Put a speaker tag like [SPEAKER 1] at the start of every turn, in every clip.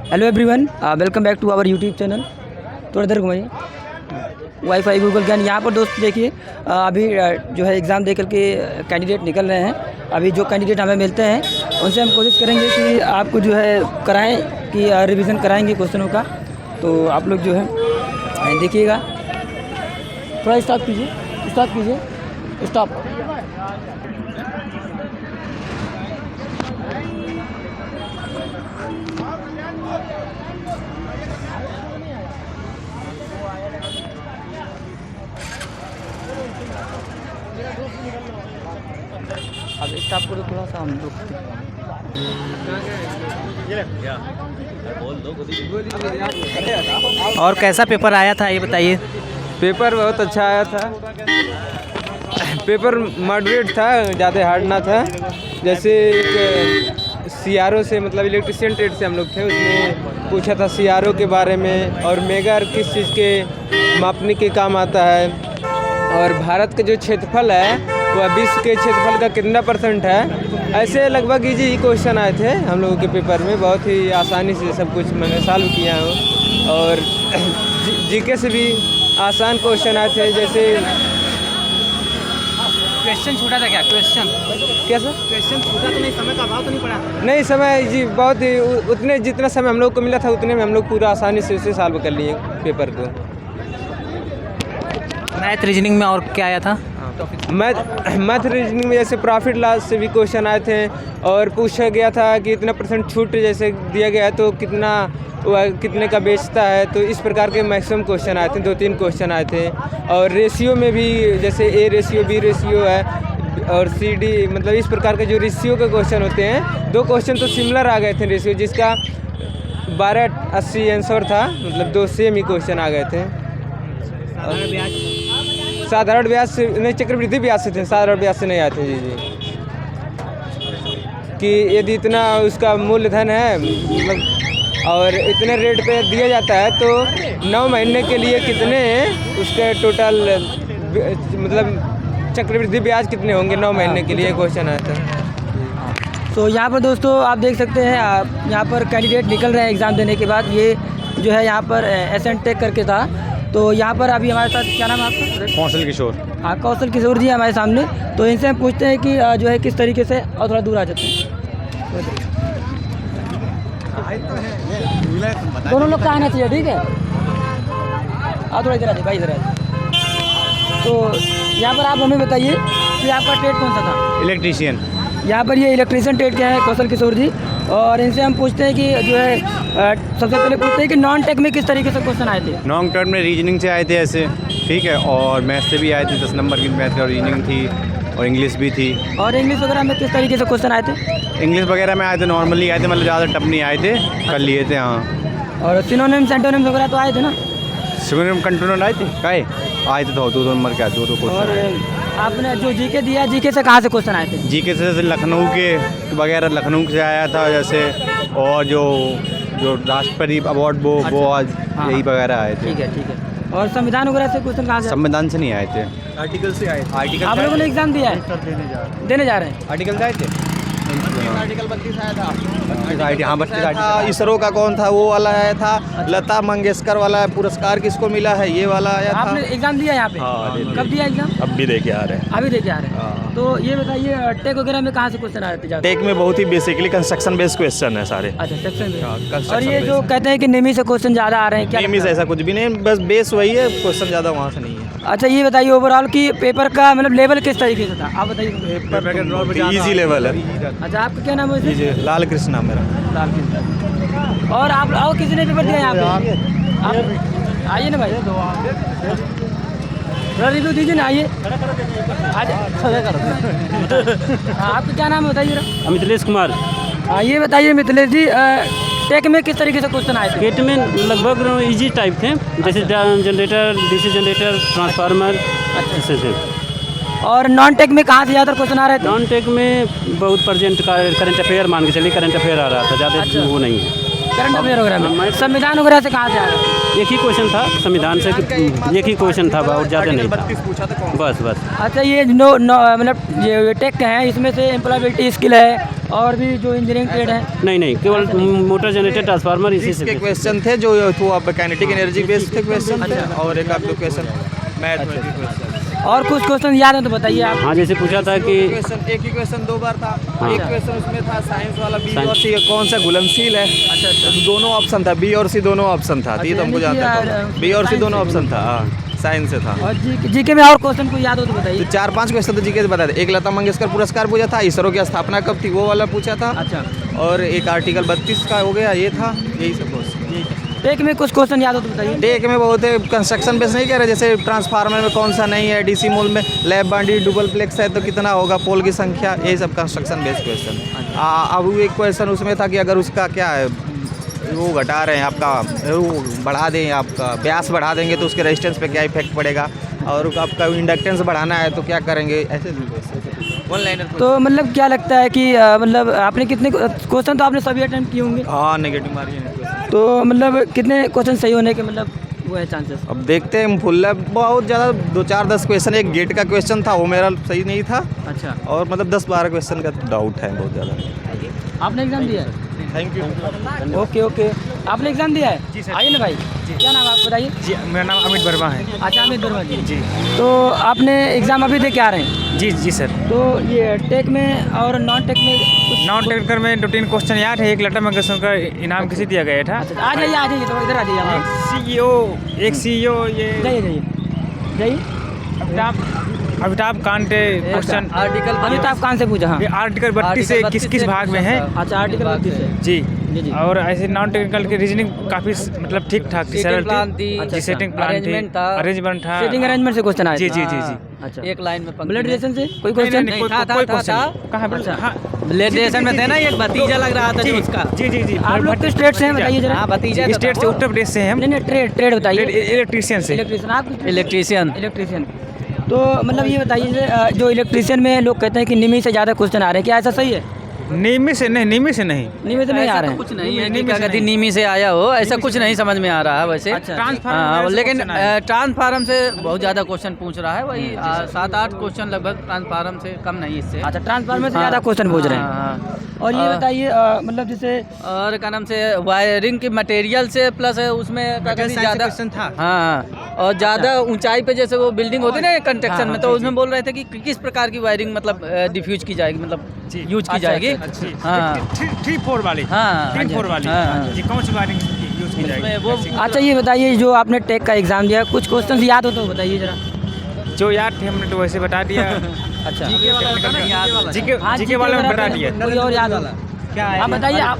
[SPEAKER 1] Hello everyone, welcome back to our YouTube channel. थोड़ा इधर घुमाइए। Wifi Google ज्ञान। यहाँ पर दोस्त देखिए, अभी जो है एग्ज़ाम दे करके कैंडिडेट निकल रहे हैं। अभी जो कैंडिडेट हमें मिलते हैं उनसे हम कोशिश करेंगे कि आपको जो है कराएं कि रिवीजन कराएंगे क्वेश्चनों का। तो आप लोग जो है देखिएगा। थोड़ा स्टॉप कीजिए। स्टॉप। अब स्टॉप करो थोड़ा सा, हम लोग
[SPEAKER 2] और कैसा पेपर आया था ये बताइए।
[SPEAKER 3] पेपर बहुत अच्छा आया था। पेपर मॉडरेट था, ज़्यादा हार्ड ना था। जैसे एक CRO से मतलब इलेक्ट्रिशियन ट्रेड से हम लोग थे, उसने पूछा था CRO के बारे में और मेगा किस चीज़ के मापने के काम आता है, और भारत का जो क्षेत्रफल है वह विश्व के क्षेत्रफल का कितना % है। ऐसे लगभग इजी क्वेश्चन आए थे हम लोगों के पेपर में। बहुत ही आसानी से सब कुछ मैंने सॉल्व किया हूँ। और जीके से भी आसान क्वेश्चन आए थे। जैसे
[SPEAKER 2] क्वेश्चन छूटा था क्या?
[SPEAKER 3] क्या सर?
[SPEAKER 2] क्वेश्चन छूटा तो नहीं? समय का अभाव तो नहीं पड़ा?
[SPEAKER 3] नहीं, समय जी बहुत ही उतने जितना समय हम लोग को मिला था उतने में हम लोग पूरा आसानी से उसे सॉल्व कर लिए पेपर को।
[SPEAKER 2] मैथ रीजनिंग में और क्या आया था?
[SPEAKER 3] मैथ रीजनिंग में जैसे प्रॉफिट लॉस से भी क्वेश्चन आए थे, और पूछा गया था कि इतना % छूट जैसे दिया गया है तो कितने का बेचता है। तो इस प्रकार के मैक्सिमम क्वेश्चन आए थे। 2-3 क्वेश्चन आए थे। और रेशियो में भी जैसे A रेशियो, B रेशियो है, और CD मतलब इस प्रकार के जो रेशियो के क्वेश्चन होते हैं। 2 क्वेश्चन तो सिमिलर आ गए थे रेशियो, जिसका 1280 आंसर था। मतलब 2 सेम ही क्वेश्चन आ गए थे। साधारण ब्याज से नहीं, चक्रवृद्धि ब्याज से थे, साधारण ब्याज से नहीं आए थे। जी कि यदि इतना उसका मूलधन है मतलब और इतने रेट पे दिया जाता है तो 9 महीने के लिए कितने उसके टोटल मतलब चक्रवृद्धि ब्याज कितने होंगे 9 महीने के लिए, क्वेश्चन आया था।
[SPEAKER 1] तो यहाँ पर दोस्तों आप देख सकते हैं, यहाँ पर कैंडिडेट निकल रहे हैं एग्ज़ाम देने के बाद। ये जो है यहाँ पर एसेंट टेक करके था। तो यहाँ पर अभी हमारे साथ, क्या नाम है आपका?
[SPEAKER 4] कौशल किशोर।
[SPEAKER 1] हाँ, कौशल किशोर जी हमारे सामने। तो इनसे हम पूछते हैं कि जो है किस तरीके से, और थोड़ा दूर आ जाते हैं। दोनों लोग का आना चाहिए, ठीक है? थोड़ा इधर आ जाइए भाई, इधर आ जाइए। तो यहाँ पर आप हमें बताइए कि आपका ट्रेड कौन सा था?
[SPEAKER 4] इलेक्ट्रीशियन।
[SPEAKER 1] यहाँ पर ये इलेक्ट्रीशियन ट्रेड के हैं कौशल किशोर जी। और इनसे हम पूछते हैं कि जो है सबसे पहले पूछते हैं कि नॉन टेक में किस तरीके से क्वेश्चन आए थे।
[SPEAKER 4] लॉन्ग टर्म में रीजनिंग से आए थे ऐसे, ठीक है, और मैथ से भी आए थे। 10 नंबर की मैथ और रीजनिंग थी, और इंग्लिश भी थी।
[SPEAKER 1] और इंग्लिश वगैरह में किस तरीके से क्वेश्चन आए थे?
[SPEAKER 4] इंग्लिश वगैरह में आए थे, नॉर्मली आए थे, मतलब ज़्यादा टफ नहीं आए थे, कर लिए थे। हाँ,
[SPEAKER 1] और सिनोनिम्स एंटोनिम्स वगैरह तो आए थे ना?
[SPEAKER 4] सिनोनिम कंटोनिम आए थे, आए थे। 2 नंबर के 2
[SPEAKER 1] और
[SPEAKER 4] क्वेश्चन।
[SPEAKER 1] आपने जो जीके दिया, जीके से कहाँ से क्वेश्चन आए थे?
[SPEAKER 4] जीके से जैसे लखनऊ के वगैरह, लखनऊ से आया था जैसे, और जो राष्ट्रपति अवार्ड वो आज यही वगैरह आए थे।
[SPEAKER 1] ठीक है। और संविधान वगैरह से क्वेश्चन कहाँ से?
[SPEAKER 4] संविधान से नहीं आए थे,
[SPEAKER 3] आर्टिकल से आए थे।
[SPEAKER 4] आर्टिकल
[SPEAKER 1] आप लोगों ने एग्जाम दिया है? देने जा रहे हैं।
[SPEAKER 3] आर्टिकल से आए थे।
[SPEAKER 4] आर्टिकल 32 आया था। 32
[SPEAKER 5] था। इसरो का कौन था वो वाला आया था। लता मंगेशकर वाला पुरस्कार किसको मिला है ये वाला आया था।
[SPEAKER 1] आपने एग्जाम दिया यहाँ पे?
[SPEAKER 5] हाँ,
[SPEAKER 1] कब दिया एग्जाम?
[SPEAKER 5] अब भी देखे आ रहे हैं।
[SPEAKER 1] अभी देखे आ रहे हैं। तो ये बताइए टेक वगैरह में कहाँ से क्वेश्चन आ रहे थे?
[SPEAKER 5] टेक में बहुत ही बेसिकली कंस्ट्रक्शन बेस्ड क्वेश्चन है सारे।
[SPEAKER 1] अच्छा, सेक्शन में।
[SPEAKER 5] construction
[SPEAKER 1] और ये
[SPEAKER 5] based।
[SPEAKER 1] जो कहते हैं कि निमी से क्वेश्चन ज़्यादा आ रहे हैं, क्या
[SPEAKER 5] नियमित
[SPEAKER 1] लगता है?
[SPEAKER 5] ऐसा कुछ भी नहीं, बस बेस वही है, क्वेश्चन ज़्यादा वहाँ से नहीं है।
[SPEAKER 1] अच्छा, ये बताइए ओवरऑल कि पेपर का मतलब लेवल किस तरीके से था, आप बताइए।
[SPEAKER 5] इजी लेवल है।
[SPEAKER 1] अच्छा, आपका क्या नाम है वैसे?
[SPEAKER 5] जी, लाल कृष्णा मेरा।
[SPEAKER 1] और आप और किसी ने पेपर दिया यहाँ पे? आप आइए ना भाई, थोड़ा रिव्यू दीजिए ना, आइए। आपका क्या नाम है बताइए?
[SPEAKER 6] मिथिलेश कुमार।
[SPEAKER 1] ये बताइए मिथिलेश जी, टेक में किस तरीके से क्वेश्चन आए थे?
[SPEAKER 6] गेट में लगभग इजी टाइप थे, जैसे जनरेटर, डीसी जनरेटर, ट्रांसफार्मर, ऐसे थे।
[SPEAKER 1] और नॉन टेक में कहाँ से ज़्यादा क्वेश्चन आ रहे थे?
[SPEAKER 6] नॉन टेक में बहुत प्रेजेंट का करंट अफेयर मान के चलिए, करंट अफेयर आ रहा था ज़्यादा।
[SPEAKER 1] अच्छा।
[SPEAKER 6] वो नहीं है।
[SPEAKER 1] करंट अफेयर वगैरह में। संविधान वगैरह से कहाँ से आ रहे थे?
[SPEAKER 6] एक ही क्वेश्चन था संविधान से, एक ही क्वेश्चन था और ज़्यादा नहीं था। बस।
[SPEAKER 1] अच्छा, ये मतलब ये टेक के हैं, इसमें से एम्प्लॉयबिलिटी स्किल है, और भी जो इंजीनियरिंग ट्रेड है?
[SPEAKER 6] नहीं, केवल मोटर जनरेटर ट्रांसफार्मर इसी से
[SPEAKER 5] इसके
[SPEAKER 6] थे।
[SPEAKER 5] क्वेश्चन थे जो वो आप काइनेटिक एनर्जी बेस्ड थे क्वेश्चन थे, और एक आपके क्वेश्चन मैथमेटिक्स क्वेश्चन।
[SPEAKER 1] और कुछ क्वेश्चन याद है तो बताइए आप।
[SPEAKER 6] हाँ, जैसे पूछा था कि
[SPEAKER 5] क्वेश्चन एक ही क्वेश्चन 2 बार था।
[SPEAKER 6] हाँ।
[SPEAKER 5] एक क्वेश्चन उसमें था साइंस वाला, बी और सी कौन सा घुलनशील है। अच्छा। दोनों ऑप्शन था, बी और सी दोनों ऑप्शन था। ये तो हमको जानता था, बी और सी दोनों ऑप्शन था। हाँ, साइंस से था।
[SPEAKER 1] और जीके में और क्वेश्चन को याद हो तो बताइए।
[SPEAKER 5] तो 4-5 क्वेश्चन तो जीके से बता दे। एक लता मंगेशकर पुरस्कार पूछा था, इसरो की स्थापना कब थी वो वाला पूछा था।
[SPEAKER 1] अच्छा।
[SPEAKER 5] और एक आर्टिकल 32 का हो गया, ये था। यही सब क्वेश्चन।
[SPEAKER 1] टेक में कुछ क्वेश्चन याद हो तो बताइए।
[SPEAKER 5] टेक में बहुत है, कंस्ट्रक्शन बेस नहीं कह रहे, जैसे ट्रांसफार्मर में कौन सा नहीं है, डीसी मोल में लैब बाउंड्री डुबल प्लेक्स है तो कितना होगा, पोल की संख्या, यही सब कंस्ट्रक्शन बेस्ड क्वेश्चन। अब एक क्वेश्चन उसमें था कि अगर उसका क्या है वो घटा रहे हैं आपका, वो बढ़ा दें, आपका व्यास बढ़ा देंगे तो उसके रेजिस्टेंस पे क्या इफेक्ट पड़ेगा, और आपका इंडक्टेंस बढ़ाना है तो क्या करेंगे, ऐसे वन लाइनर।
[SPEAKER 1] तो मतलब क्या लगता है कि मतलब आपने कितने क्वेश्चन तो आपने सभी अटेम्प्ट किए होंगे?
[SPEAKER 5] हाँ, नेगेटिव मार्जिन।
[SPEAKER 1] तो मतलब कितने क्वेश्चन सही होने के मतलब वो है चांसेस?
[SPEAKER 5] अब देखते हैं, फुल बहुत ज़्यादा 2-4-10 क्वेश्चन, एक गेट का क्वेश्चन था वो मेरा सही नहीं था।
[SPEAKER 1] अच्छा।
[SPEAKER 5] और मतलब 10-12 क्वेश्चन का डाउट है बहुत ज़्यादा।
[SPEAKER 1] आपने एग्जाम दिया है?
[SPEAKER 5] Thank you.
[SPEAKER 1] ओके। आपने एग्जाम दिया है?
[SPEAKER 2] जी सर।
[SPEAKER 1] आइए ना भाई। क्या नाम है आप बताइए?
[SPEAKER 2] जी, मेरा नाम अमित वर्मा है।
[SPEAKER 1] अच्छा, अमित वर्मा जी।
[SPEAKER 2] जी
[SPEAKER 1] तो आपने एग्जाम अभी दे के आ रहे हैं?
[SPEAKER 2] जी सर।
[SPEAKER 1] तो ये टेक में और नॉन टेक में कुछ?
[SPEAKER 2] नॉन टेक्निकल में 2-3 क्वेश्चन याद है। एक लता मंगेशकर का इनाम किसे दिया गया था?
[SPEAKER 1] अच्छा, आ जाइए तो इधर आ जाइए आप।
[SPEAKER 2] एक सीईओ ये
[SPEAKER 1] जाइए।
[SPEAKER 2] अमिताभ कांत क्वेश्चन
[SPEAKER 1] आर्टिकल अमिताभ कांत से पूछा। हाँ।
[SPEAKER 2] ये आर्टिकल 32 से किस भाग में है?
[SPEAKER 1] अच्छा, आर्टिकल 32 है।
[SPEAKER 2] जी।
[SPEAKER 1] जी।
[SPEAKER 2] और ऐसे नॉन टेक्निकल की रीजनिंग काफ़ी मतलब ठीक ठाक थी, सरल थी।
[SPEAKER 1] अच्छा,
[SPEAKER 2] सेटिंग प्लान थी, अरेंजमेंट था।
[SPEAKER 1] सेटिंग अरेंजमेंट से क्वेश्चन आया?
[SPEAKER 2] जी।
[SPEAKER 1] अच्छा,
[SPEAKER 7] एक लाइन में
[SPEAKER 1] ब्लड रिलेशन से कोई क्वेश्चन?
[SPEAKER 2] नहीं, कोई क्वेश्चन कहाँ पर?
[SPEAKER 1] अच्छा।
[SPEAKER 2] हाँ,
[SPEAKER 7] ब्लड रिलेशन में थे ना, एक भतीजा लग रहा था जो उसका।
[SPEAKER 2] जी।
[SPEAKER 1] आप लोग किस ट्रेड से हैं बताइए जरा?
[SPEAKER 7] हाँ, भतीजा
[SPEAKER 2] स्टेट से, उत्तर प्रदेश से हैं हम।
[SPEAKER 1] नहीं, ट्रेड बताइए।
[SPEAKER 2] इलेक्ट्रीशियन से।
[SPEAKER 1] इलेक्ट्रीशियन। आप
[SPEAKER 7] इलेक्ट्रीशियन।
[SPEAKER 1] तो मतलब ये बताइए जो इलेक्ट्रीशियन में लोग कहते हैं कि निमी से ज़्यादा क्वेश्चन आ रहे हैं, क्या ऐसा सही है?
[SPEAKER 2] निमी से नहीं।
[SPEAKER 1] निमी से नहीं आ रहे हैं?
[SPEAKER 7] कुछ नहीं है कि कभी नीमी से आया हो, ऐसा कुछ नहीं समझ में आ रहा है वैसे।
[SPEAKER 1] अच्छा।
[SPEAKER 7] हाँ, लेकिन ट्रांसफार्म से बहुत ज़्यादा क्वेश्चन पूछ रहा है, वही 7-8 क्वेश्चन लगभग, ट्रांसफार्म से कम नहीं इससे।
[SPEAKER 1] अच्छा, ट्रांसफार्मर से ज़्यादा क्वेश्चन पूछ रहे हैं।
[SPEAKER 7] हाँ।
[SPEAKER 1] और ये बताइए मतलब जैसे
[SPEAKER 7] और क्या नाम से वायरिंग की मटेरियल से प्लस उसमें ज़्यादा
[SPEAKER 2] था।
[SPEAKER 7] हाँ, और ज़्यादा ऊंचाई पे जैसे वो बिल्डिंग होती है ना कंस्ट्रक्शन में, तो उसमें बोल रहे थे कि किस प्रकार की वायरिंग मतलब डिफ्यूज की जाएगी, मतलब यूज की जाएगी। हाँ
[SPEAKER 2] 3-4 वाली।
[SPEAKER 7] हाँ,
[SPEAKER 2] 3-4 वाली।
[SPEAKER 7] हाँ।
[SPEAKER 2] जी, कौन सी वायरिंग यूज की जाएगी?
[SPEAKER 7] वो
[SPEAKER 1] अच्छा, ये बताइए जो आपने टेक का एग्जाम दिया, कुछ क्वेश्चन याद हो तो बताइए जरा।
[SPEAKER 2] जो याद थे हमने तो वैसे बता दिया।
[SPEAKER 1] अच्छा,
[SPEAKER 2] जीके
[SPEAKER 1] हाँ,
[SPEAKER 2] वाला में बता दिया।
[SPEAKER 1] कोई और याद होगा?
[SPEAKER 2] क्या
[SPEAKER 1] आप बताइए। आप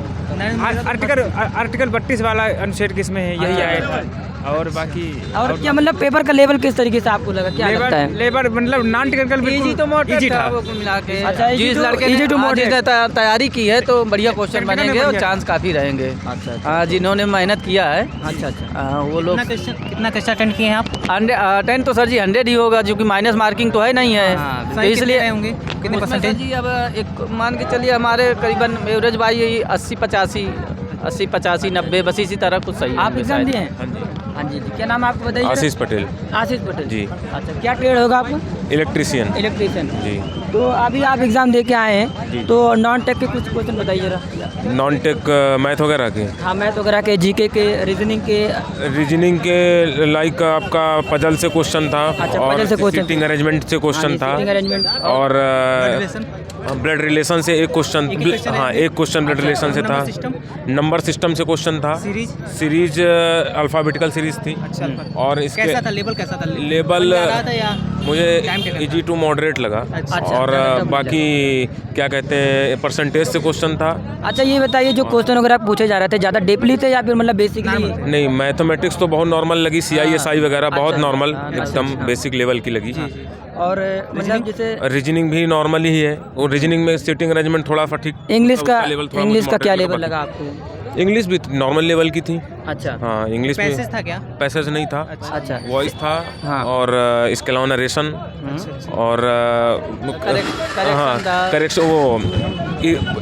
[SPEAKER 2] आर्टिकल 32 वाला अनुच्छेद किसमें है, यही आया था। और बाकी
[SPEAKER 1] और क्या मतलब पेपर का लेवल किस तरीके से आपको लगा, क्या लगता है?
[SPEAKER 2] लेबर मतलब नॉन टेक्निकल
[SPEAKER 7] इजी तो मॉडरेट था वो कुल मिला के।
[SPEAKER 1] अच्छा, easy
[SPEAKER 7] जिस
[SPEAKER 1] to-
[SPEAKER 7] लड़के
[SPEAKER 1] easy to
[SPEAKER 7] ने
[SPEAKER 1] moderate।
[SPEAKER 7] जिसने तैयारी की है तो बढ़िया क्वेश्चन
[SPEAKER 2] टेक्निकल में
[SPEAKER 7] बनेंगे और
[SPEAKER 2] बढ़िया।
[SPEAKER 7] चांस काफ़ी रहेंगे।
[SPEAKER 1] अच्छा।
[SPEAKER 7] हाँ, जिन्होंने मेहनत किया है।
[SPEAKER 1] अच्छा।
[SPEAKER 7] हाँ, वो लोग
[SPEAKER 2] कितना क्वेश्चन अटेंड किए हैं आप?
[SPEAKER 7] 10 तो सर जी 100 ही होगा, जो कि माइनस मार्किंग तो है नहीं है। तो इसलिए
[SPEAKER 2] होंगे कितने
[SPEAKER 7] उसमें सर
[SPEAKER 2] परसेंटेज?
[SPEAKER 7] जी अब एक मान के चलिए हमारे करीबन एवरेज बाई 80-85, 80-85, 90 बस इसी तरह कुछ सही है।
[SPEAKER 1] आप एग्जाम दिए हैं?
[SPEAKER 8] हाँ जी,
[SPEAKER 1] हाँ जी। क्या नाम है आपको बताइए?
[SPEAKER 8] आशीष पटेल।
[SPEAKER 1] आशीष पटेल
[SPEAKER 8] जी।
[SPEAKER 1] अच्छा, क्या ट्रेड होगा आपका?
[SPEAKER 8] इलेक्ट्रीशियन।
[SPEAKER 1] इलेक्ट्रीशियन।
[SPEAKER 8] जी।
[SPEAKER 1] तो अभी आप एग्जाम दे के आए हैं,
[SPEAKER 8] जी।
[SPEAKER 1] तो नॉन टेक के कुछ क्वेश्चन बताइए जरा।
[SPEAKER 8] नॉन टेक मैथ वगैरह के,
[SPEAKER 1] हाँ, मैथ वगैरह के, जीके के, रीजनिंग के।
[SPEAKER 8] रीजनिंग के लाइक आपका पजल से क्वेश्चन था।
[SPEAKER 1] अच्छा,
[SPEAKER 8] और
[SPEAKER 1] पजल से क्वेश्चन।
[SPEAKER 8] सीटिंग अरेंजमेंट से क्वेश्चन था।
[SPEAKER 1] Seating arrangement.
[SPEAKER 8] और ब्लड रिलेशन से एक क्वेश्चन। हाँ, एक क्वेश्चन ब्लड रिलेशन से था। नंबर सिस्टम से क्वेश्चन था। सीरीज अल्फ़ाबेटिकल सीरीज थी। और इसके
[SPEAKER 2] कैसा था लेवल, कैसा था
[SPEAKER 8] लेवल?
[SPEAKER 2] रहा था या
[SPEAKER 8] मुझे इजी टू मॉडरेट लगा। और बाकी क्या कहते हैं परसेंटेज से क्वेश्चन था।
[SPEAKER 1] अच्छा, ये बताइए जो क्वेश्चन वगैरह पूछे जा रहे थे ज़्यादा डीपली थे या फिर मतलब बेसिकली?
[SPEAKER 8] नहीं, मैथमेटिक्स तो बहुत नॉर्मल लगी, CISI वगैरह बहुत नॉर्मल, एकदम बेसिक लेवल की लगी।
[SPEAKER 1] और मतलब जैसे
[SPEAKER 8] रीजनिंग भी नॉर्मल ही है। और रीजनिंग में सीटिंग अरेंजमेंट थोड़ा सा ठीक।
[SPEAKER 1] इंग्लिश का
[SPEAKER 8] थोड़ा
[SPEAKER 1] इंग्लिश का क्या
[SPEAKER 8] moderate
[SPEAKER 1] लेवल लगा आपको?
[SPEAKER 8] इंग्लिश भी नॉर्मल लेवल की थी।
[SPEAKER 1] अच्छा।
[SPEAKER 8] हाँ, इंग्लिश में
[SPEAKER 2] पैसेज था क्या?
[SPEAKER 8] पैसेज नहीं था।
[SPEAKER 1] अच्छा।
[SPEAKER 8] वॉइस था।
[SPEAKER 1] हाँ।
[SPEAKER 8] और इसके अलावा नरेशन और
[SPEAKER 7] करेक्शन था।
[SPEAKER 8] करेक्शन, वो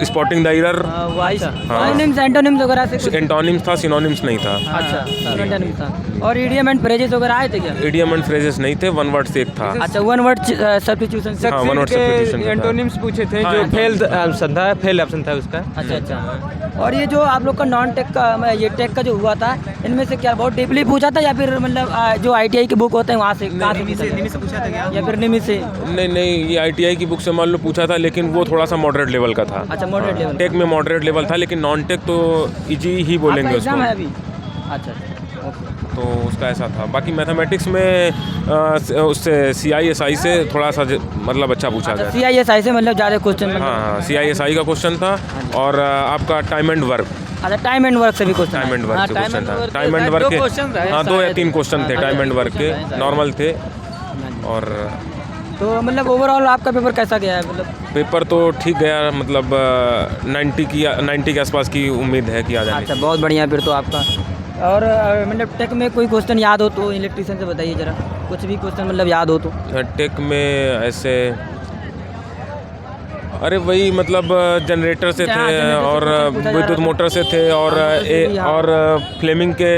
[SPEAKER 8] spotting the error.
[SPEAKER 7] Vice
[SPEAKER 1] synonyms antonyms वगैरह से कुछ?
[SPEAKER 8] एंटोनिम्स था, सिनोनिम्स नहीं था।
[SPEAKER 1] अच्छा एंटोनिम्स था। और इडियम एंड फ्रेजेस वगैरह आए थे क्या?
[SPEAKER 8] इडियम एंड फ्रेजेस नहीं थे, वन वर्ड से एक था।
[SPEAKER 1] अच्छा वन वर्ड सब्स्टिट्यूशन।
[SPEAKER 8] हाँ, one word substitution
[SPEAKER 3] के
[SPEAKER 8] का था।
[SPEAKER 3] एंटोनिम्स पूछे थे, जो फेल ऑप्शन था, फेल ऑप्शन था उसका।
[SPEAKER 1] अच्छा अच्छा। और ये जो आप लोग का नॉन टेक का ये टेक का जो हुआ था, इनमें से क्या बहुत डीपली पूछा था या फिर मतलब जो ITI की बुक होते हैं वहाँ से कहाँ से पूछा था या फिर निमी से?
[SPEAKER 8] नहीं, ये ITI की बुक से मान लो पूछा था, लेकिन वो थोड़ा सा मॉडरेट लेवल का था।
[SPEAKER 1] अच्छा मॉडरेट लेवल।
[SPEAKER 8] टेक में मॉडरेट लेवल था, लेकिन नॉन टेक तो इजी ही बोलेंगे
[SPEAKER 1] एग्जाम है
[SPEAKER 8] उसको।
[SPEAKER 1] अभी? अच्छा ओके।
[SPEAKER 8] तो उसका ऐसा था। बाकी मैथमेटिक्स में उससे CISI से थोड़ा सा मतलब अच्छा पूछा गया।
[SPEAKER 1] CISI से मतलब ज़्यादा क्वेश्चन?
[SPEAKER 8] हाँ, CISI का क्वेश्चन था। और आपका टाइम एंड वर्क,
[SPEAKER 1] अच्छा टाइम एंड वर्क से भी क्वेश्चन?
[SPEAKER 8] टाइम एंड वर्क से क्वेश्चन था। टाइम एंड
[SPEAKER 7] दो
[SPEAKER 8] वर्क के
[SPEAKER 7] क्वेश्चन रहे
[SPEAKER 8] हाँ, 2 या 3 क्वेश्चन थे टाइम एंड वर्क के, नॉर्मल थे। और
[SPEAKER 1] तो मतलब ओवरऑल आपका पेपर कैसा गया है? मतलब
[SPEAKER 8] पेपर तो ठीक गया, मतलब 90 के आसपास की उम्मीद है कि आ जाए।
[SPEAKER 1] अच्छा बहुत बढ़िया फिर तो आपका। और मतलब टेक में कोई क्वेश्चन याद हो तो इलेक्ट्रिशियन से बताइए जरा, कुछ भी क्वेश्चन मतलब याद हो तो।
[SPEAKER 8] टेक में ऐसे अरे वही मतलब जनरेटर से
[SPEAKER 1] हाँ,
[SPEAKER 8] थे
[SPEAKER 1] जनरेटर से
[SPEAKER 8] और
[SPEAKER 1] क्वेश्चन पूछा जा
[SPEAKER 8] विद्युत
[SPEAKER 1] रहा था।
[SPEAKER 8] मोटर से थे और और फ्लेमिंग के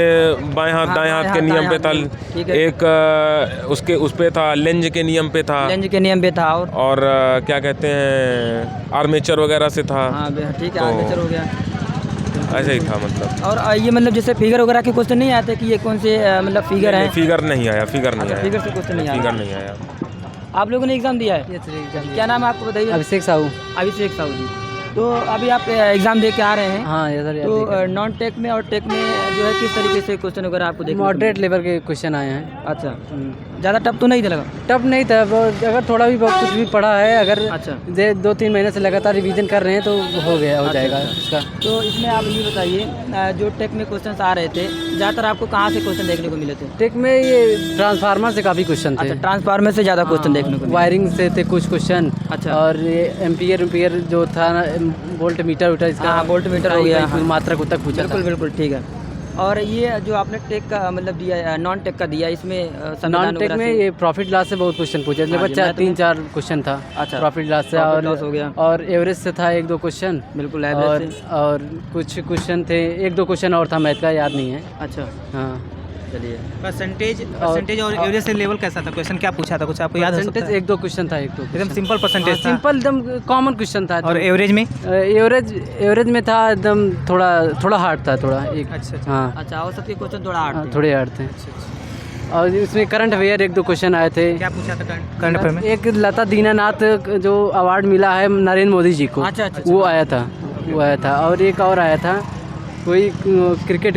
[SPEAKER 8] बाएं हाथ दाएं हाथ के नियम पे था।
[SPEAKER 1] ठीक है।
[SPEAKER 8] एक उसके उस पे था, लेंज के नियम पे था।
[SPEAKER 1] लेंज के नियम पे था। और
[SPEAKER 8] क्या कहते हैं, आर्मेचर वगैरह से था।
[SPEAKER 1] हाँ ठीक है,
[SPEAKER 8] तो
[SPEAKER 1] आर्मेचर हो गया।
[SPEAKER 8] ऐसा ही था मतलब।
[SPEAKER 1] और ये मतलब जैसे फिगर वगैरह के क्वेश्चन नहीं आते कि ये कौन से मतलब फिगर है?
[SPEAKER 8] फिगर नहीं आया, फिगर नहीं आया,
[SPEAKER 1] फिगर से क्वेश्चन नहीं आया।
[SPEAKER 8] फिगर नहीं आया।
[SPEAKER 1] आप लोगों ने एग्जाम दिया है? क्या नाम है आपको बताइए?
[SPEAKER 7] अभिषेक साहू।
[SPEAKER 1] अभिषेक साहू जी। तो अभी आप एग्जाम दे के आ रहे हैं?
[SPEAKER 7] हाँ ये सर।
[SPEAKER 1] तो नॉन टेक में और टेक में जो है किस तरीके से क्वेश्चन वगैरह आपको देखने को
[SPEAKER 7] मॉडरेट लेवल के क्वेश्चन आए हैं।
[SPEAKER 1] मिले? अच्छा ज़्यादा टफ तो नहीं था लगा?
[SPEAKER 7] टफ नहीं था, अगर थोड़ा भी कुछ भी पढ़ा है, अगर
[SPEAKER 1] अच्छा
[SPEAKER 7] 2-3 महीने से लगातार रिवीजन कर रहे हैं तो हो गया, हो जाएगा इसका।
[SPEAKER 1] तो इसमें आप ये बताइए जो टेक में क्वेश्चन आ रहे थे, ज़्यादातर आपको कहाँ से क्वेश्चन देखने को मिले थे?
[SPEAKER 7] टेक में ये ट्रांसफार्मर से काफ़ी क्वेश्चन थे।
[SPEAKER 1] अच्छा ट्रांसफार्मर से ज़्यादा क्वेश्चन देखने को मिले।
[SPEAKER 7] वायरिंग से थे कुछ क्वेश्चन।
[SPEAKER 1] अच्छा।
[SPEAKER 7] और ये एम्पियर जो था ना, वोल्ट मीटर इसका,
[SPEAKER 1] हाँ वोल्ट मीटर हो गया, हाँ।
[SPEAKER 7] मात्रा को तक पूछा था।
[SPEAKER 1] बिल्कुल बिल्कुल ठीक है। और ये जो आपने टेक का मतलब दिया, नॉन टेक का दिया, इसमें
[SPEAKER 7] नॉन टेक में ये प्रॉफिट लॉस से बहुत क्वेश्चन पूछे, लगभग 3-4 क्वेश्चन था।
[SPEAKER 1] अच्छा
[SPEAKER 7] प्रॉफिट लॉस से,
[SPEAKER 1] profit loss हो गया।
[SPEAKER 7] और एवरेज से था 1-2 क्वेश्चन।
[SPEAKER 1] बिल्कुल
[SPEAKER 7] और
[SPEAKER 1] एवरेज से।
[SPEAKER 7] और कुछ क्वेश्चन थे, 1-2 क्वेश्चन और था, मैथ का याद नहीं है।
[SPEAKER 1] अच्छा
[SPEAKER 7] हाँ
[SPEAKER 1] चलिए।
[SPEAKER 9] परसेंटेज और एवरेज से लेवल कैसा था? क्वेश्चन क्या पूछा था, कुछ आपको याद हो सकता है?
[SPEAKER 7] 1-2 क्वेश्चन था, 1-2
[SPEAKER 9] एकदम सिंपल परसेंटेज था?
[SPEAKER 7] सिंपल एकदम कॉमन क्वेश्चन था।
[SPEAKER 9] और एवरेज में?
[SPEAKER 7] एवरेज में था एकदम थोड़ा हार्ड था, थोड़ा एक।
[SPEAKER 9] अच्छा
[SPEAKER 7] हाँ
[SPEAKER 1] अच्छा और सबके क्वेश्चन थोड़ा हार्ड थे?
[SPEAKER 7] थोड़े हार्ड थे। और इसमें करंट अफेयर 1-2 क्वेश्चन आए थे।
[SPEAKER 9] क्या पूछा था करंट अफेयर में?
[SPEAKER 7] एक लता दीनानाथ जो अवार्ड मिला है नरेंद्र मोदी जी को,
[SPEAKER 1] अच्छा,
[SPEAKER 7] वो आया था। और एक और आया था, कोई क्रिकेट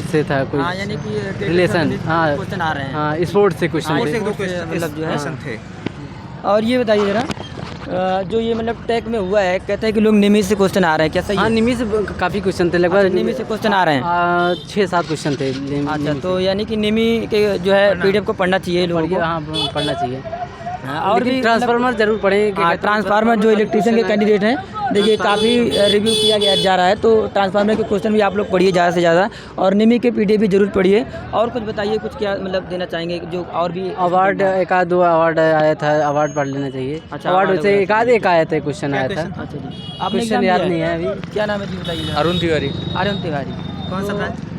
[SPEAKER 7] से था कोई।
[SPEAKER 1] हाँ यानी कि
[SPEAKER 7] रिलेशन। हाँ
[SPEAKER 1] क्वेश्चन आ रहे हैं।
[SPEAKER 7] हाँ स्पोर्ट्स से क्वेश्चन थे।
[SPEAKER 1] मतलब जो है
[SPEAKER 9] थे।
[SPEAKER 1] और ये बताइए जरा जो ये मतलब टेक में हुआ है, कहते हैं कि लोग निमी से क्वेश्चन आ रहे हैं, क्या सही
[SPEAKER 7] हाँ
[SPEAKER 1] है?
[SPEAKER 7] निमी से काफ़ी क्वेश्चन थे,
[SPEAKER 1] अच्छा,
[SPEAKER 7] लगभग
[SPEAKER 1] निमी से क्वेश्चन आ रहे हैं।
[SPEAKER 7] 6-7 क्वेश्चन थे।
[SPEAKER 1] अच्छा तो यानी कि निमी के जो है PDF को पढ़ना चाहिए लोगों को।
[SPEAKER 7] हाँ पढ़ना चाहिए।
[SPEAKER 1] और भी
[SPEAKER 7] ट्रांसफार्मर जरूर पढ़ें।
[SPEAKER 1] हाँ ट्रांसफार्मर जो इलेक्ट्रिशियन के कैंडिडेट हैं, देखिए काफ़ी रिव्यू किया गया जा रहा है, तो ट्रांसफार्मर के क्वेश्चन भी आप लोग पढ़िए ज़्यादा से ज़्यादा, और निमी के PDF भी जरूर पढ़िए। और कुछ बताइए, कुछ क्या मतलब देना चाहेंगे जो और भी
[SPEAKER 7] अवार्ड 1-2 अवार्ड आया था, अवार्ड पढ़ लेना चाहिए।
[SPEAKER 1] अच्छा,
[SPEAKER 7] अवार्ड
[SPEAKER 1] award
[SPEAKER 7] वैसे एक आया था, क्वेश्चन आया था।
[SPEAKER 1] अच्छा जी आपने
[SPEAKER 7] क्वेश्चन
[SPEAKER 1] एग्जाम
[SPEAKER 7] याद
[SPEAKER 1] दिया
[SPEAKER 7] नहीं है अभी।
[SPEAKER 1] क्या नाम है जी बताइए?
[SPEAKER 3] अरुण तिवारी।
[SPEAKER 1] अरुण तिवारी।
[SPEAKER 9] कौन सा ब्रांच?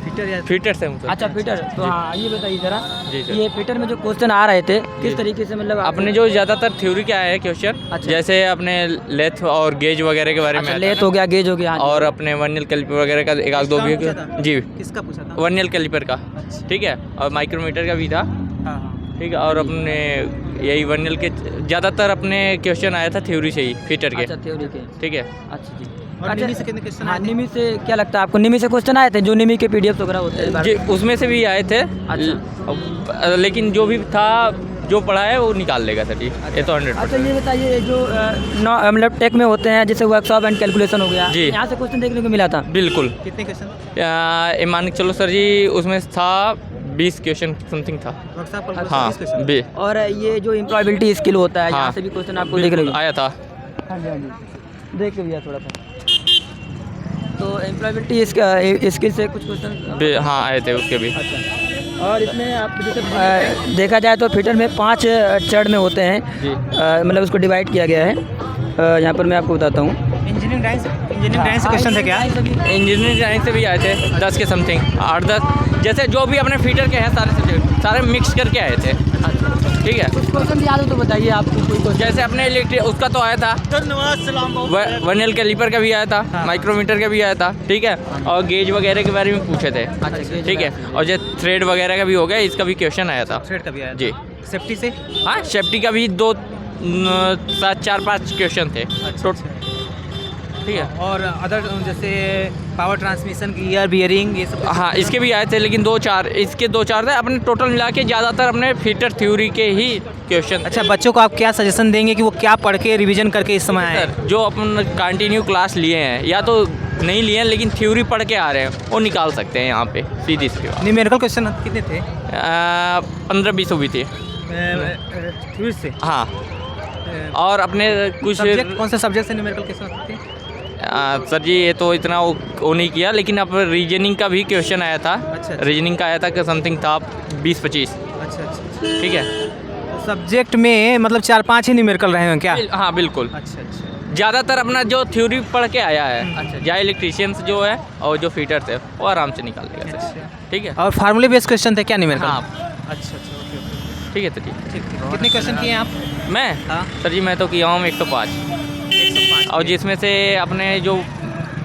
[SPEAKER 9] फिटर या
[SPEAKER 3] फिटर से मतलब।
[SPEAKER 1] अच्छा फिटर। तो हाँ ये बताइए जरा,
[SPEAKER 3] जी सर।
[SPEAKER 1] ये फिटर में जो क्वेश्चन आ रहे थे किस तरीके से मतलब
[SPEAKER 3] अपने जो ज़्यादातर थ्योरी के आए हैं क्वेश्चन,
[SPEAKER 1] अच्छा।
[SPEAKER 3] जैसे अपने लेथ और गेज वगैरह के बारे
[SPEAKER 1] अच्छा,
[SPEAKER 3] में
[SPEAKER 1] लेथ हो गया, गेज हो गया, हाँ जी।
[SPEAKER 3] और अपने वर्नियल कैलिपर वगैरह का 1-2 भी
[SPEAKER 9] पूछा था?
[SPEAKER 3] जी
[SPEAKER 9] किसका पूछा था?
[SPEAKER 3] वर्नियल कैलिपर का, ठीक है, और माइक्रोमीटर का भी था,
[SPEAKER 9] हाँ
[SPEAKER 3] ठीक है। और अपने यही वर्नियल के ज़्यादातर अपने क्वेश्चन आया था थ्योरी से ही, फिटर के,
[SPEAKER 1] अच्छा थ्योरी के।
[SPEAKER 3] ठीक है।
[SPEAKER 1] अच्छा जी।
[SPEAKER 9] और निमी से कितने क्वेश्चन
[SPEAKER 1] हाँ
[SPEAKER 9] आए थे?
[SPEAKER 1] निमी से क्या लगता है आपको? निमी से क्वेश्चन आए थे जो निमी के PDF वगैरह होते हैं?
[SPEAKER 3] जी उसमें से भी आए थे।
[SPEAKER 1] अच्छा।
[SPEAKER 3] लेकिन जो भी था, जो पढ़ा है वो निकाल लेगा सर जी, ये तो 100%।
[SPEAKER 1] अच्छा ये बताइए जो मतलब टेक में होते हैं, जैसे वर्कशॉप एंड कैलकुलेशन हो गया,
[SPEAKER 3] जी।
[SPEAKER 1] यहाँ से क्वेश्चन देखने को मिला था?
[SPEAKER 3] बिल्कुल।
[SPEAKER 9] कितने क्वेश्चन?
[SPEAKER 3] मान के चलो सर जी, उसमें था 20 क्वेश्चन समथिंग था।
[SPEAKER 9] वर्कशॉप
[SPEAKER 3] हाँ बी
[SPEAKER 1] और ये जो एम्प्लॉयबिलिटी स्किल होता है, यहाँ
[SPEAKER 3] हाँ।
[SPEAKER 1] से भी क्वेश्चन आपको देखने को
[SPEAKER 3] आया था।
[SPEAKER 1] हाँ जी हाँ जी देख के भैया थोड़ा सा। तो एम्प्लॉयबिलिटी स्किल से कुछ क्वेश्चन
[SPEAKER 3] हाँ आए थे उसके भी।
[SPEAKER 1] अच्छा। और इसमें आप जैसे देखा जाए तो फिटर में 5 चरण में होते हैं, मतलब उसको डिवाइड किया गया है। यहाँ पर मैं आपको बताता हूँ।
[SPEAKER 9] इंजीनियरिंग ड्राइंग से क्वेश्चन थे क्या?
[SPEAKER 7] इंजीनियरिंग ड्राइंग से भी आए थे 10 के समथिंग, 8-10 जैसे जो भी अपने फीटर के हैं सारे सब्जेक्ट सारे मिक्स करके आए थे। ठीक है,
[SPEAKER 1] कुछ क्वेश्चन याद हो तो बताइए आपको कोई क्वेश्चन।
[SPEAKER 7] जैसे अपने इलेक्ट्रिक उसका तो आया था, वर्नियर कैलिपर का भी आया था, माइक्रोमीटर का भी आया था। ठीक है, और गेज वगैरह के बारे में पूछे थे। ठीक है, और जैसे थ्रेड वगैरह का भी हो गया, इसका भी क्वेश्चन आया था।
[SPEAKER 9] थ्रेड का भी आया
[SPEAKER 7] जी,
[SPEAKER 9] सेफ्टी से?
[SPEAKER 7] हाँ सेफ्टी का भी 4-5 क्वेश्चन थे। ठीक है,
[SPEAKER 9] और अदर जैसे पावर ट्रांसमिशन, गियर, बियरिंग, ये सब?
[SPEAKER 7] हाँ इसके भी आए थे, लेकिन 2-4 इसके 2-4 थे। अपने टोटल मिला के ज़्यादातर अपने फीटर थ्योरी के ही क्वेश्चन।
[SPEAKER 9] अच्छा, बच्चों को आप क्या सजेशन देंगे कि वो क्या पढ़ के रिवीजन करके इस समय आए?
[SPEAKER 7] सर जो अपन कंटिन्यू क्लास लिए हैं या तो नहीं लिए हैं लेकिन थ्योरी पढ़ के आ रहे हैं, वो निकाल सकते हैं यहाँ पे सीधी सी बात।
[SPEAKER 9] न्यूमेरिकल क्वेश्चन कितने थे?
[SPEAKER 7] 15-20 हुई थी।
[SPEAKER 9] थ्योरी से?
[SPEAKER 7] हाँ, और अपने कुछ
[SPEAKER 9] सब्जेक्ट, कौन से सब्जेक्ट से न्यूमेरिकल क्वेश्चन थे?
[SPEAKER 7] सर जी ये तो इतना वो नहीं किया, लेकिन अब रीजनिंग का भी क्वेश्चन आया था।
[SPEAKER 9] अच्छा।
[SPEAKER 7] रीजनिंग का आया था कि समथिंग था 20-25।
[SPEAKER 9] अच्छा।
[SPEAKER 7] ठीक है,
[SPEAKER 9] सब्जेक्ट में मतलब 4-5 ही न्यूमेरिकल रहे हैं क्या?
[SPEAKER 7] हाँ बिल्कुल।
[SPEAKER 9] अच्छा।
[SPEAKER 7] ज़्यादातर अपना जो थ्योरी पढ़ के आया है, अच्छा, या इलेक्ट्रीशियंस जो है और जो फीटर थे वो आराम से निकाल लेगा सर। ठीक है,
[SPEAKER 9] और फार्मूले बेस्ड क्वेश्चन थे क्या न्यूमेरिकल?
[SPEAKER 7] हाँ।
[SPEAKER 9] अच्छा, ओके।
[SPEAKER 7] ठीक है सर जी।
[SPEAKER 9] कितने क्वेश्चन किए आप?
[SPEAKER 7] मैं
[SPEAKER 9] हाँ।
[SPEAKER 7] सर जी मैं तो किया हूँ 105,
[SPEAKER 9] 105,
[SPEAKER 7] और जिसमें से अपने जो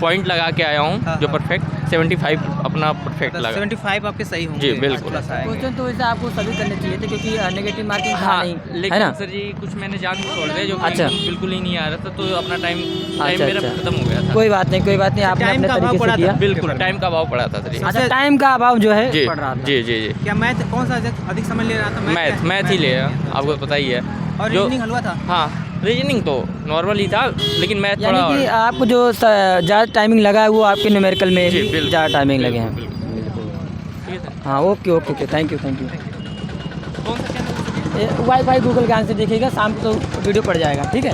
[SPEAKER 7] पॉइंट लगा के आया हूँ
[SPEAKER 9] हाँ,
[SPEAKER 7] जो
[SPEAKER 9] हाँ।
[SPEAKER 7] परफेक्ट 75 अपना परफेक्ट लगा।
[SPEAKER 9] 75 आपके सही होंगे?
[SPEAKER 7] जी, बिल्कुल।
[SPEAKER 1] क्वेश्चन तो वैसे आपको सभी करने चाहिए थे क्योंकि नेगेटिव मार्किंग था
[SPEAKER 7] हाँ,
[SPEAKER 1] नहीं, है
[SPEAKER 7] लेकिन
[SPEAKER 1] ना?
[SPEAKER 7] सर जी कुछ मैंने जान के छोड़ दिया जो
[SPEAKER 1] अच्छा।
[SPEAKER 7] बिल्कुल ही नहीं आ रहा था, तो अपना टाइम
[SPEAKER 1] अच्छा,
[SPEAKER 7] मेरा
[SPEAKER 1] अच्छा।
[SPEAKER 7] खत्म हो गया था।
[SPEAKER 1] कोई बात नहीं, आपने
[SPEAKER 9] टाइम
[SPEAKER 1] अपने
[SPEAKER 9] का अभाव
[SPEAKER 1] तरीके
[SPEAKER 9] पड़ा
[SPEAKER 1] से
[SPEAKER 9] था।
[SPEAKER 1] किया।
[SPEAKER 7] बिल्कुल टाइम का अभाव पड़ा था सर जी।
[SPEAKER 1] अच्छा, टाइम का अभाव जो है
[SPEAKER 7] जी
[SPEAKER 1] पड़ रहा था।
[SPEAKER 7] जी जी जी।
[SPEAKER 9] क्या मैथ, कौन सा अधिक समय ले रहा था?
[SPEAKER 7] मैथ ही ले आपको पता ही है।
[SPEAKER 9] और
[SPEAKER 7] जो
[SPEAKER 9] रीजनिंग हलवा था?
[SPEAKER 7] हाँ रीजनिंग तो नॉर्मल ही था, लेकिन मैथ थोड़ा
[SPEAKER 1] यानी कि आपको जो ज़्यादा टाइमिंग लगा है वो आपके न्यूमेरिकल में
[SPEAKER 7] जी,
[SPEAKER 1] ही
[SPEAKER 7] बिल्कुल।
[SPEAKER 1] ज़्यादा टाइमिंग लगे हैं।
[SPEAKER 7] ठीक है सर।
[SPEAKER 1] हाँ, ओके, थैंक यू।
[SPEAKER 7] कौन सा चैनल?
[SPEAKER 1] वाईफाई गूगल ज्ञान से देखिएगा, शाम को तो वीडियो पड़ जाएगा। ठीक है।